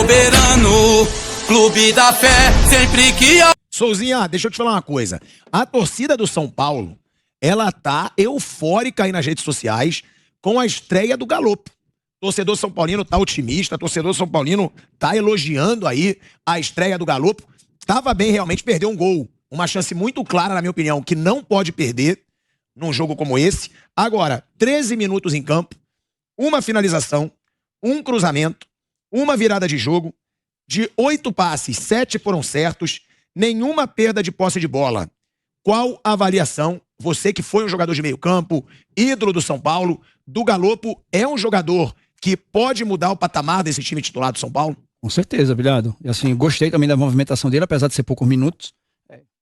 soberano, clube da fé, sempre que... Souzinha, deixa eu te falar uma coisa. A torcida do São Paulo, ela tá eufórica aí nas redes sociais com a estreia do Galopo. Torcedor São Paulino tá otimista, torcedor São Paulino tá elogiando aí a estreia do Galopo. Tava bem, realmente, perdeu um gol. Uma chance muito clara, na minha opinião, que não pode perder num jogo como esse. Agora, 13 minutos em campo, uma finalização, um cruzamento, uma virada de jogo. De 8 passes, 7 foram certos, nenhuma perda de posse de bola. Qual a avaliação? Você que foi um jogador de meio campo, ídolo do São Paulo, do Galopo, é um jogador que pode mudar o patamar desse time titular do São Paulo? Com certeza, Bilhado. E assim, gostei também da movimentação dele, apesar de ser poucos minutos.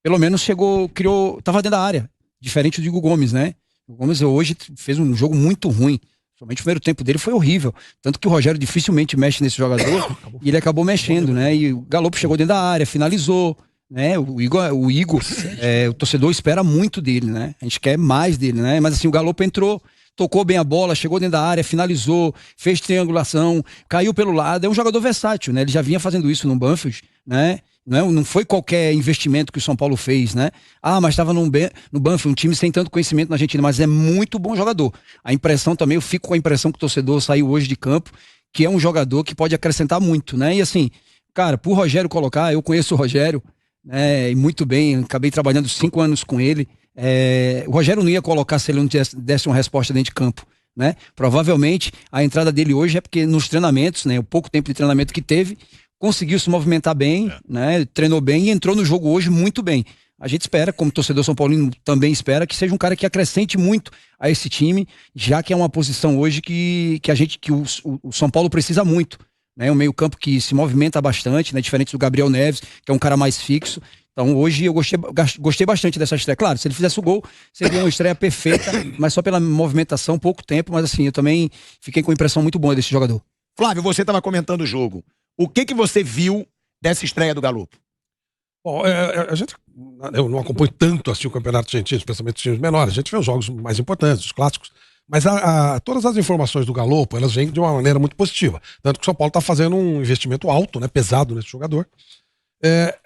Pelo menos tava dentro da área. Diferente do Igor Gomes, né? O Gomes hoje fez um jogo muito ruim. Somente o primeiro tempo dele foi horrível. Tanto que o Rogério dificilmente mexe nesse jogador e ele acabou mexendo, né? E o Galopo chegou dentro da área, finalizou, né? O Igor, o torcedor espera muito dele, né? A gente quer mais dele, né? Mas assim, o Galopo entrou, tocou bem a bola, chegou dentro da área, finalizou, fez triangulação, caiu pelo lado. É um jogador versátil, né? Ele já vinha fazendo isso no Banfield, né? Não foi qualquer investimento que o São Paulo fez, né? Ah, mas estava no Banfield, um time sem tanto conhecimento na Argentina, mas é muito bom jogador. A impressão também, eu fico com a impressão que o torcedor saiu hoje de campo, que é um jogador que pode acrescentar muito, né? E assim, cara, pro Rogério colocar, eu conheço o Rogério, né? E muito bem, acabei trabalhando 5 anos com ele. O Rogério não ia colocar se ele não desse uma resposta dentro de campo, né? Provavelmente a entrada dele hoje é porque nos treinamentos, né? O pouco tempo de treinamento que teve, conseguiu se movimentar bem, né? Treinou bem e entrou no jogo hoje muito bem. A gente espera, como torcedor São Paulino também espera, que seja um cara que acrescente muito a esse time, já que é uma posição hoje que o São Paulo precisa muito, né? Um meio-campo que se movimenta bastante, né? Diferente do Gabriel Neves, que é um cara mais fixo. Então hoje eu gostei bastante dessa estreia. Claro, se ele fizesse o gol, seria uma estreia perfeita, mas só pela movimentação, pouco tempo, mas assim, eu também fiquei com uma impressão muito boa desse jogador. Flávio, você estava comentando o jogo. O que você viu dessa estreia do Galopo? Bom, eu não acompanho tanto assim o Campeonato Argentino, especialmente os times menores. A gente vê os jogos mais importantes, os clássicos. Mas todas as informações do Galopo, elas vêm de uma maneira muito positiva. Tanto que o São Paulo está fazendo um investimento alto, né, pesado nesse jogador.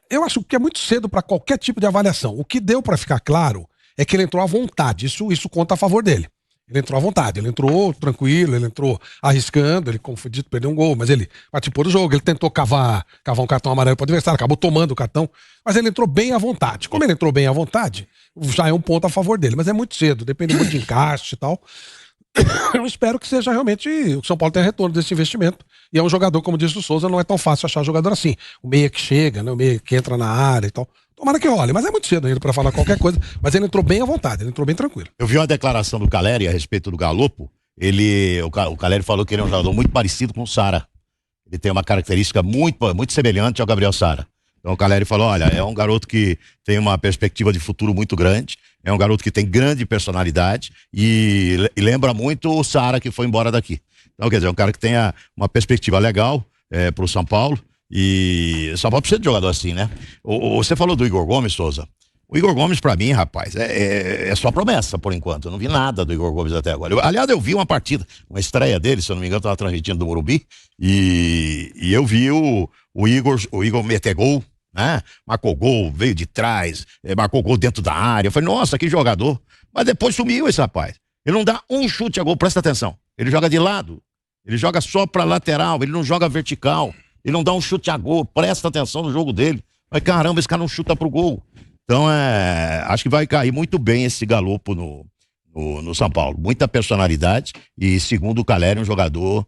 Eu acho que é muito cedo para qualquer tipo de avaliação. O que deu para ficar claro é que ele entrou à vontade. Isso conta a favor dele. Ele entrou à vontade, ele entrou tranquilo, ele entrou arriscando, ele, como foi dito, perdeu um gol, mas ele participou do jogo, ele tentou cavar um cartão amarelo para o adversário, acabou tomando o cartão, mas ele entrou bem à vontade. Como ele entrou bem à vontade, já é um ponto a favor dele, mas é muito cedo, depende muito de encaixe e tal. Eu espero que seja realmente o São Paulo tenha retorno desse investimento. E é um jogador, como disse o Souza, não é tão fácil achar jogador assim. O meia que chega, né? O meia que entra na área e tal. Tomara que olhe, mas é muito cedo ainda pra falar qualquer coisa. Mas ele entrou bem à vontade, ele entrou bem tranquilo. Eu vi uma declaração do Caleri a respeito do Galopo. O Caleri falou que ele é um jogador muito parecido com o Sara. Ele tem uma característica muito semelhante ao Gabriel Sara. Então o Caleri falou, olha, é um garoto que tem uma perspectiva de futuro muito grande, é um garoto que tem grande personalidade e lembra muito o Sara que foi embora daqui. Então, quer dizer, é um cara que tem uma perspectiva legal pro São Paulo. E o São Paulo precisa de jogador assim, né? Você falou do Igor Gomes, Souza. O Igor Gomes, pra mim, rapaz, é só promessa, por enquanto. Eu não vi nada do Igor Gomes até agora. Aliás, eu vi uma partida, uma estreia dele, se eu não me engano, estava transmitindo do Morumbi. E eu vi o Igor meter gol, né? Marcou gol, veio de trás, marcou gol dentro da área. Eu falei, nossa, que jogador. Mas depois sumiu esse rapaz. Ele não dá um chute a gol, presta atenção. Ele joga de lado. Ele joga só pra lateral, ele não joga vertical. Ele não dá um chute a gol, presta atenção no jogo dele. Mas caramba, esse cara não chuta pro gol. Então, acho que vai cair muito bem esse Galopo no São Paulo. Muita personalidade e, segundo o Caleri, um jogador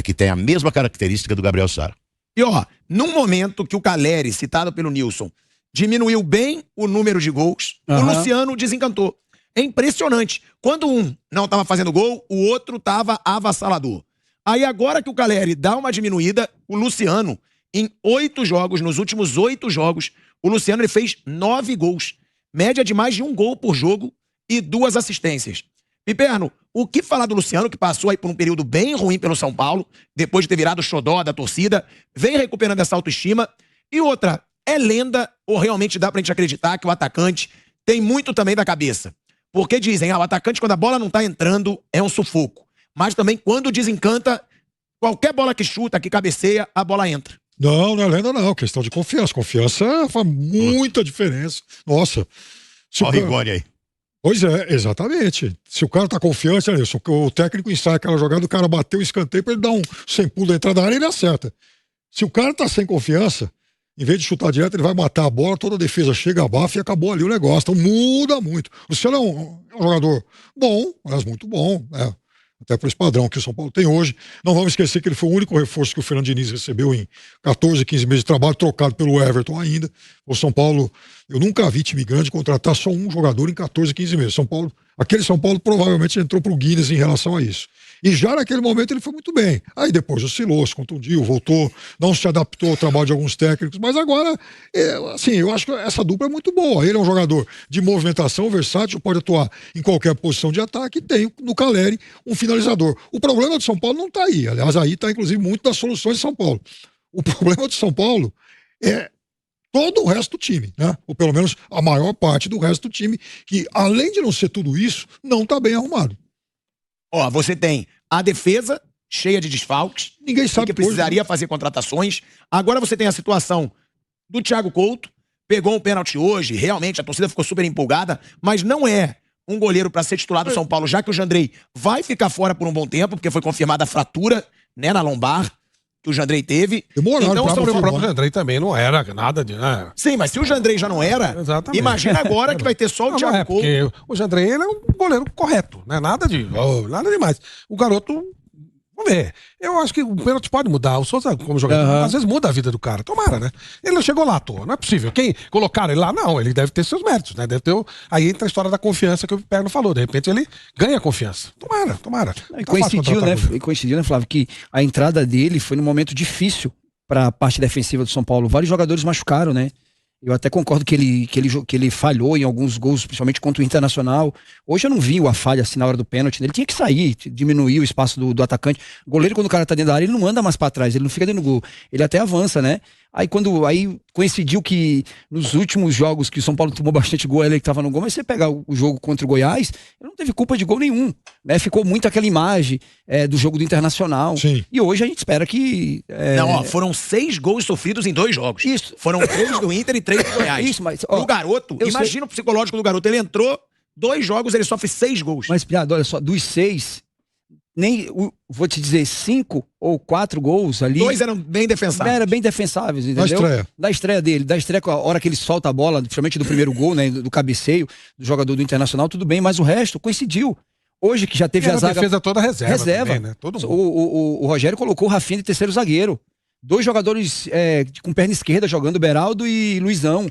que tem a mesma característica do Gabriel Sara. E ó, num momento que o Caleri, citado pelo Nilson, diminuiu bem o número de gols, o Luciano desencantou. É impressionante. Quando um não estava fazendo gol, o outro estava avassalador. Aí agora que o Caleri dá uma diminuída, o Luciano, em 8 jogos, nos últimos 8 jogos, o Luciano ele fez 9 gols. Média de mais de 1 gol por jogo e 2 assistências. Piperno, o que falar do Luciano, que passou aí por um período bem ruim pelo São Paulo, depois de ter virado xodó da torcida, vem recuperando essa autoestima. E outra, é lenda ou realmente dá pra gente acreditar que o atacante tem muito também da cabeça? Porque dizem, o atacante quando a bola não tá entrando é um sufoco. Mas também quando desencanta, qualquer bola que chuta, que cabeceia, a bola entra. Não é lenda, não. Questão de confiança. Confiança faz muita diferença. Nossa. Olha o Rigoni aí. Pois é, exatamente. Se o cara tá confiante, ali, se o técnico ensaia aquela jogada, o cara bateu o escanteio pra ele dar um sem pulo da entrada da área, ele acerta. Se o cara tá sem confiança, em vez de chutar direto, ele vai matar a bola, toda a defesa chega, abafa e acabou ali o negócio. Então muda muito. O Luciano é um jogador bom, mas muito bom, né? Até por esse padrão que o São Paulo tem hoje. Não vamos esquecer que ele foi o único reforço que o Fernando Diniz recebeu em 14, 15 meses de trabalho, trocado pelo Everton ainda. O São Paulo, eu nunca vi time grande contratar só um jogador em 14, 15 meses. Aquele São Paulo provavelmente entrou pro Guinness em relação a isso. E já naquele momento ele foi muito bem. Aí depois oscilou, se contundiu, voltou, não se adaptou ao trabalho de alguns técnicos, mas agora, assim, eu acho que essa dupla é muito boa. Ele é um jogador de movimentação, versátil, pode atuar em qualquer posição de ataque e tem no Calleri um finalizador. O problema do São Paulo não está aí. Aliás, aí está inclusive muito das soluções de São Paulo. O problema do São Paulo é todo o resto do time, né? Ou pelo menos a maior parte do resto do time, que além de não ser tudo isso, não está bem arrumado. Ó, você tem a defesa cheia de desfalques. Ninguém sabe que precisaria fazer contratações. Agora você tem a situação do Thiago Couto. Pegou um pênalti hoje. Realmente, a torcida ficou super empolgada. Mas não é um goleiro para ser titular do São Paulo, já que o Jandrei vai ficar fora por um bom tempo, porque foi confirmada a fratura, né, na lombar que o Jandrei teve. Demoraram então, O próprio Jandrei também não era nada de... Né? Sim, mas se o Jandrei já não era, Exatamente. imagina agora que vai ter só o Thiago Couto. Porque o Jandrei, ele é um goleiro correto, né? Nada demais. O garoto, vamos ver. Eu acho que o pênalti pode mudar. O Souza, como jogador, às vezes muda a vida do cara. Tomara, né? Ele não chegou lá à toa, não é possível. Quem colocaram ele lá, não, ele deve ter seus méritos, né? Deve ter Aí entra a história da confiança que o Perno falou. De repente ele ganha confiança. Tomara. E coincidiu, né, Flávio, que a entrada dele foi num momento difícil para a parte defensiva do São Paulo. Vários jogadores machucaram, né? Eu até concordo que ele falhou em alguns gols, principalmente contra o Internacional. Hoje eu não vi a falha assim na hora do pênalti. Ele tinha que sair, diminuir o espaço do atacante. O goleiro, quando o cara tá dentro da área, ele não anda mais para trás, ele não fica dentro do gol. Ele até avança, né? Aí coincidiu que nos últimos jogos que o São Paulo tomou bastante gol, ele que tava no gol, mas você pegar o jogo contra o Goiás, ele não teve culpa de gol nenhum, né? Ficou muito aquela imagem do jogo do Internacional. Sim. E hoje a gente espera que... Foram 6 gols sofridos em 2 jogos. Isso. Foram 3 do Inter e 3 do Goiás. Isso, mas... O garoto, imagina o psicológico do garoto. Ele entrou, 2 jogos, ele sofre 6 gols. Mas, Piada, olha só, dos 6... vou te dizer, 5 ou 4 gols ali. 2 eram bem defensáveis. Eram bem defensáveis, entendeu? Da estreia dele. Da estreia, a hora que ele solta a bola, principalmente do primeiro gol, né? Do cabeceio do jogador do Internacional, tudo bem, mas o resto coincidiu. Hoje que já teve a zaga... defesa toda reserva. Também, né? Todo mundo. O Rogério colocou o Rafinha de terceiro zagueiro. 2 jogadores com perna esquerda jogando, Beraldo e Luizão.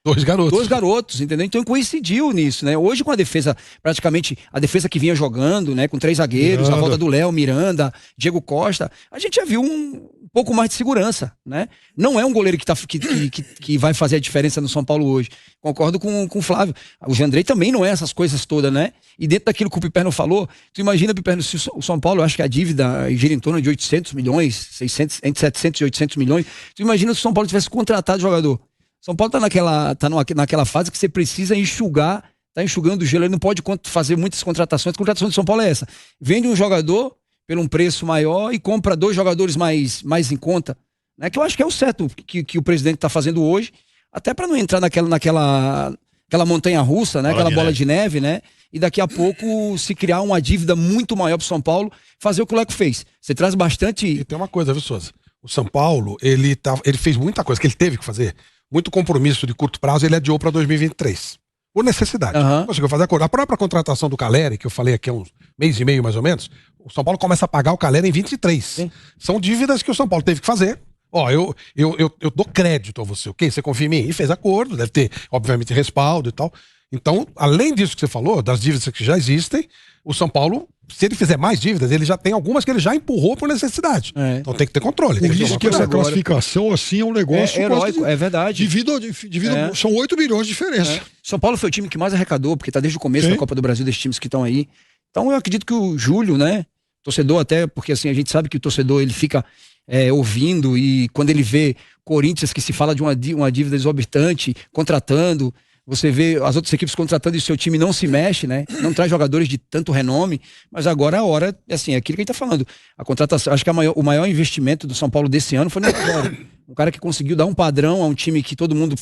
2 garotos. 2 garotos, entendeu? Então coincidiu nisso, né? Hoje com a defesa, praticamente, a defesa que vinha jogando, né? Com 3 zagueiros, a volta do Léo, Miranda, Diego Costa, a gente já viu um pouco mais de segurança, né? Não é um goleiro que vai fazer a diferença no São Paulo hoje. Concordo com o Flávio. O Jandrei também não é essas coisas todas, né? E dentro daquilo que o Piperno falou, tu imagina, Piperno, se o São Paulo, eu acho que a dívida gira em torno de 800 milhões, 600, entre 700 e 800 milhões. Tu imagina se o São Paulo tivesse contratado jogador. São Paulo tá naquela fase que você precisa enxugar, tá enxugando o gelo, ele não pode fazer muitas contratações. A contratação de São Paulo é essa: vende um jogador por um preço maior e compra 2 jogadores mais em conta, né? Que eu acho que é o certo que o presidente tá fazendo hoje, até para não entrar naquela montanha russa, né? Aquela bola de neve, né? E daqui a pouco se criar uma dívida muito maior pro São Paulo, fazer o que o Leco fez. Você traz bastante... E tem uma coisa, viu, Souza? O São Paulo, ele fez muita coisa que ele teve que fazer. Muito compromisso de curto prazo, ele adiou para 2023. Por necessidade. Conseguiu fazer acordo. A própria contratação do Calleri, que eu falei aqui há uns mês e meio mais ou menos, o São Paulo começa a pagar o Calleri em 23. Sim. São dívidas que o São Paulo teve que fazer. Ó, eu dou crédito a você, ok? Você confia em mim? E fez acordo, deve ter, obviamente, respaldo e tal. Então, além disso que você falou, das dívidas que já existem, o São Paulo, se ele fizer mais dívidas, ele já tem algumas que ele já empurrou por necessidade. Então tem que ter controle. Por isso que essa classificação assim é um negócio heróico, é verdade. São 8 bilhões de diferença. São Paulo foi o time que mais arrecadou, porque tá desde o começo da Copa do Brasil, desses times que estão aí. Então eu acredito que o Júlio, né, torcedor até, porque assim, a gente sabe que o torcedor, ele fica ouvindo, e quando ele vê Corinthians que se fala de uma dívida exorbitante, contratando, Você vê as outras equipes contratando e o seu time não se mexe, né? Não traz jogadores de tanto renome, mas agora a hora, assim, é aquilo que a gente tá falando. A contratação, acho que o maior investimento do São Paulo desse ano foi no Osório. Um cara que conseguiu dar um padrão a um time que todo mundo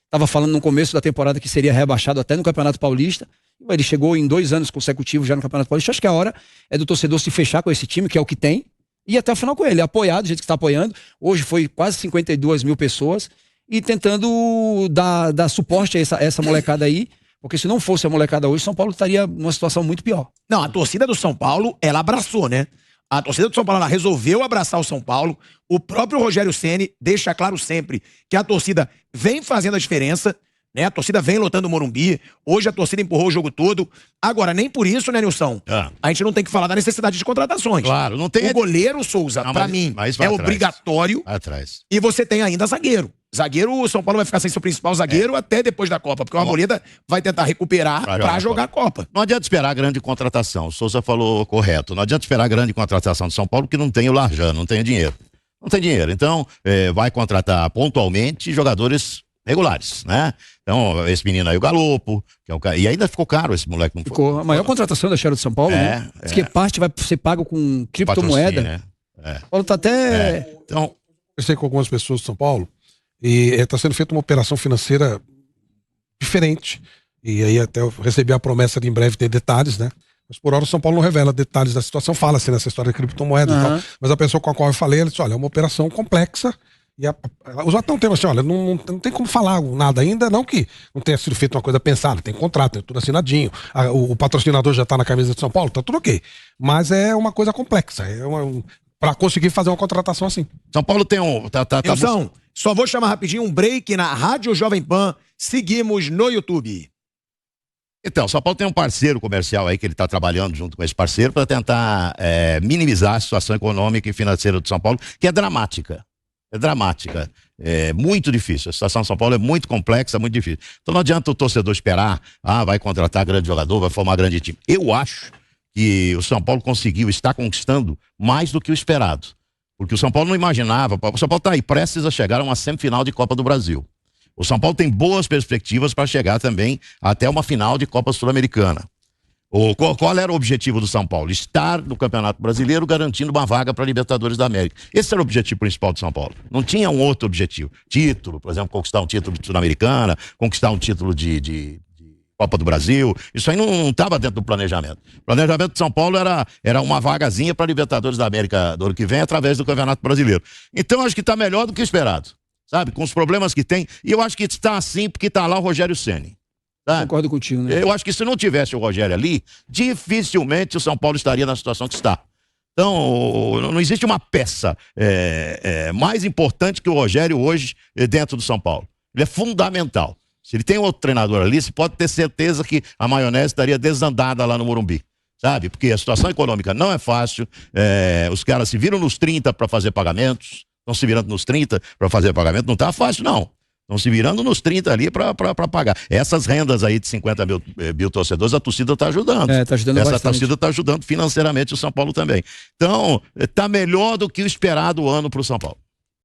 estava falando no começo da temporada que seria rebaixado até no Campeonato Paulista. Ele chegou em 2 anos consecutivos já no Campeonato Paulista. Acho que a hora é do torcedor se fechar com esse time, que é o que tem, e até o final com ele, apoiado, do jeito que está apoiando. Hoje foi quase 52 mil pessoas e tentando dar suporte a essa molecada aí, porque se não fosse a molecada hoje, São Paulo estaria numa situação muito pior. Não, a torcida do São Paulo, ela abraçou, né? A torcida do São Paulo, ela resolveu abraçar o São Paulo. O próprio Rogério Ceni deixa claro sempre que a torcida vem fazendo a diferença, né? A torcida vem lotando o Morumbi. Hoje a torcida empurrou o jogo todo. Agora, nem por isso, né, Nilson? A gente não tem que falar da necessidade de contratações. Claro, não tem. O goleiro, Souza, Não, pra mim, vai é atrás. obrigatório. Vai atrás. E você tem ainda zagueiro. Zagueiro, o São Paulo vai ficar sem seu principal zagueiro até depois da Copa, porque o Arboleda vai tentar recuperar pra jogar a Copa. Não adianta esperar a grande contratação. O Souza falou correto. Não adianta esperar a grande contratação de São Paulo, porque não tem o Larjan, não tem dinheiro. Não tem dinheiro. Então, vai contratar pontualmente jogadores regulares, né? Então, esse menino aí, o Galopo, que é um cara, e ainda ficou caro esse moleque. Não ficou a maior contratação da história de São Paulo, né? Diz que parte vai ser pago com criptomoeda. Né? O Paulo tá até... Então, eu sei com algumas pessoas de São Paulo e está sendo feita uma operação financeira diferente. E aí até eu recebi a promessa de em breve ter detalhes, né? Mas por hora o São Paulo não revela detalhes da situação, fala-se nessa história de criptomoeda e tal. Mas a pessoa com a qual eu falei, ela disse, olha, é uma operação complexa. E os atletas não tem assim, olha, não tem como falar nada ainda, não que não tenha sido feita uma coisa pensada, tem contrato, tem tudo assinadinho, o patrocinador já tá na camisa de São Paulo, tá tudo ok. Mas é uma coisa complexa, para conseguir fazer uma contratação assim. São Paulo tem Nilson, só vou chamar rapidinho um break na Rádio Jovem Pan, seguimos no YouTube. Então, São Paulo tem um parceiro comercial aí que ele está trabalhando junto com esse parceiro para tentar minimizar a situação econômica e financeira do São Paulo, que é dramática. É dramática, é muito difícil. A situação de São Paulo é muito complexa, muito difícil. Então não adianta o torcedor esperar, vai contratar grande jogador, vai formar grande time. Eu acho que o São Paulo está conquistando mais do que o esperado. Porque o São Paulo não imaginava, o São Paulo está aí prestes a chegar a uma semifinal de Copa do Brasil. O São Paulo tem boas perspectivas para chegar também até uma final de Copa Sul-Americana. Qual era o objetivo do São Paulo? Estar no Campeonato Brasileiro garantindo uma vaga para a Libertadores da América. Esse era o objetivo principal do São Paulo. Não tinha um outro objetivo. Título, por exemplo, conquistar um título de Sul-Americana, conquistar um título de Copa do Brasil. Isso aí não estava dentro do planejamento. O planejamento de São Paulo era uma vagazinha para a Libertadores da América do ano que vem através do Campeonato Brasileiro. Então acho que está melhor do que esperado, sabe? Com os problemas que tem. E eu acho que está assim porque está lá o Rogério Ceni. Concordo contigo, né? Eu acho que se não tivesse o Rogério ali, dificilmente o São Paulo estaria na situação que está. Então, não existe uma peça mais importante que o Rogério hoje dentro do São Paulo. Ele é fundamental. Se ele tem outro treinador ali, você pode ter certeza que a maionese estaria desandada lá no Morumbi. Sabe? Porque a situação econômica não é fácil. Os caras se viram nos 30 para fazer pagamentos. Estão se virando nos 30 para fazer pagamento. Não está fácil, não. Estão se virando nos 30 ali para pagar. Essas rendas aí de 50 mil torcedores, a torcida está ajudando. Tá ajudando Essa bastante. torcida está ajudando financeiramente o São Paulo também. Então, está melhor do que o esperado ano para o São Paulo.